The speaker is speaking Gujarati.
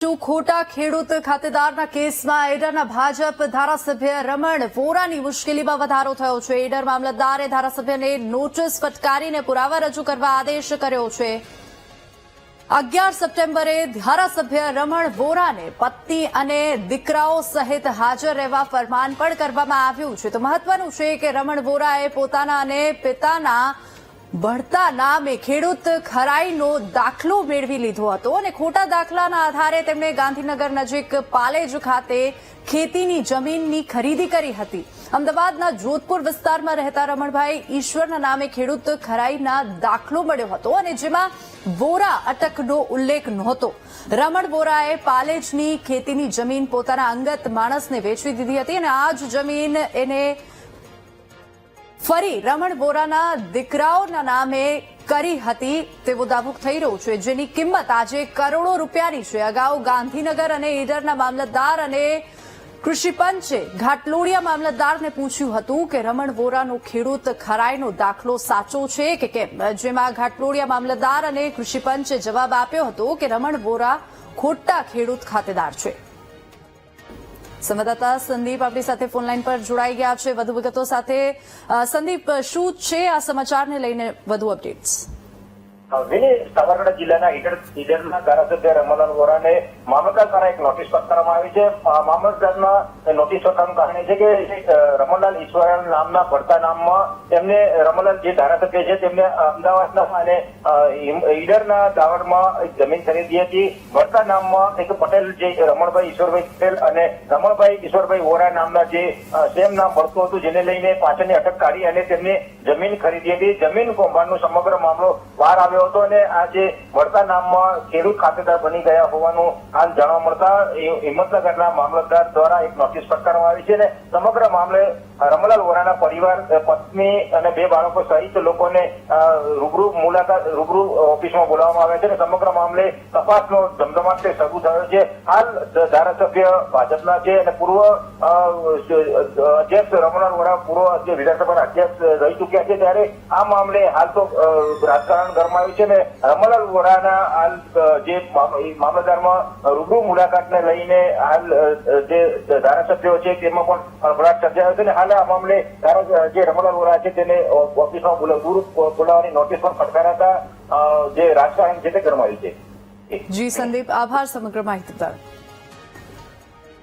ખોટા ખેડૂત ખાતેદારના કેસમાં ઈડરના ભાજપ ધારાસભ્ય રમણ વોરાની મુશ્કેલીમાં વધારો થયો છે। ઈડર મામલતદારે ધારાસભ્યને નોટિસ ફટકારીને પુરાવા રજૂ કરવા આદેશ કર્યો છે। 11 સપ્ટેમ્બરે ધારાસભ્ય રમણ વોરાને પત્ની અને દીકરાઓ સહિત હાજર રહેવા ફરમાન પણ કરવામાં આવ્યું છે। તો મહત્વનું છે કે રમણ વોરાએ પોતાના અને પિતાના बढ़ता नामे खेडूत खराईनो दाखलो मेळवी लीधो हतो અને ખોટા દાખલાના આધારે તેમણે ગાંધીનગર નજીક પાલેજ ખાતે ખેતીની જમીનની ખરીદી કરી હતી। અમદાવાદના જોધપુર વિસ્તારમાં રહેતા રમણભાઈ ઈશ્વરના નામે ખેડૂત ખરાઈના દાખલો મળ્યો હતો અને જેમાં વોરા અટકનો ઉલ્લેખ નહોતો। રમણ વોરાએ પાલેજની ખેતીની જમીન પોતાના અંગત માણસને વેચી દીધી હતી અને આ જ જમીન એને ફરી રમણ વોરાના દીકરાઓના નામે કરી હતી તેવો દાવો થઈ રહ્યો છે, જેની કિંમત આજે કરોડો રૂપિયાની છે। અગાઉ ગાંધીનગર અને ઈડરના મામલતદાર અને કૃષિ પંચે ઘાટલોડિયા મામલતદારને પૂછ્યું હતું કે રમણ વોરાનો ખેડૂત ખરાઈનો દાખલો સાચો છે કે કેમ, જેમાં ઘાટલોડિયા મામલતદાર અને કૃષિ પંચે જવાબ આપ્યો હતો કે રમણ વોરા ખોટા ખેડૂત ખાતેદાર છે। સંવાદદાતા સંદીપ આપણી સાથે ફોનલાઈન પર જોડાઈ ગયા છે વધુ વિગતો સાથે। સંદીપ, શું છે આ સમાચારને લઈને વધુ અપડેટ્સ? સાબરકાંઠા જિલ્લાના ઈડરના ધારાસભ્ય રમણલાલ વોરાને મામલતદાર દ્વારા એક નોટિસ ફટકારવામાં આવી છે। મામલતદારના નોટિસ ફટકારવાનું કારણ છે કે રમણલાલ ઈશ્વર નામના ભરતા નામમાં એમને રમણલાલ જે ધારાસભ્ય છે તેમને અમદાવાદના અને ઈડરના દાવડમાં એક જમીન ખરીદી હતી। ભરતા નામમાં એક પટેલ જે રમણભાઈ ઈશ્વરભાઈ પટેલ અને રમણભાઈ ઈશ્વરભાઈ વોરા નામના જે સેમ નામ ભરતું હતું, જેને લઈને પાછળની અટક કાઢી અને તેમની જમીન ખરીદી હતી। જમીન કૌભાંડનો સમગ્ર મામલો બહાર આવ્યો હતો અને આ જે વળતા નામમાં ખેડૂત ખાતેદાર બની ગયા હોવાનું હાલ જાણવા મળતા હિંમતનગરના મામલતદાર દ્વારા એક નોટિસ ફટકારવામાં આવી છે અને સમગ્ર મામલે રમણલાલ વોરાના પરિવાર, પત્ની અને 2 બાળકો સહિત લોકોને રૂબરૂ ઓફિસમાં બોલાવવામાં આવ્યા છે અને સમગ્ર મામલે તપાસનો ધમધમાટ શરૂ થયો છે। હાલ ધારાસભ્ય ભાજપના છે અને પૂર્વ અધ્યક્ષ રમણલાલ વોરા પૂર્વ વિધાનસભાના અધ્યક્ષ રહી ચૂક્યા છે, ત્યારે આ મામલે હાલ તો રાજકારણ ગરમાયું છે ને રમણલાલ વોરાના હાલ જે મામલતદારમાં રૂબરૂ મુલાકાતને લઈને હાલ જે ધારાસભ્યો છે તેમાં પણ ભળભળાટ સર્જાયો છે અને હાલ આ મામલે જે રમણલાલ વોરા છે તેને ઓફિસમાં બોલાવવાની નોટિસ પણ ફટકારાતા જે રાજકારણ છે તે ગરમાયું છે। જી સંદીપ, આભાર સમગ્ર માહિતી બદલ।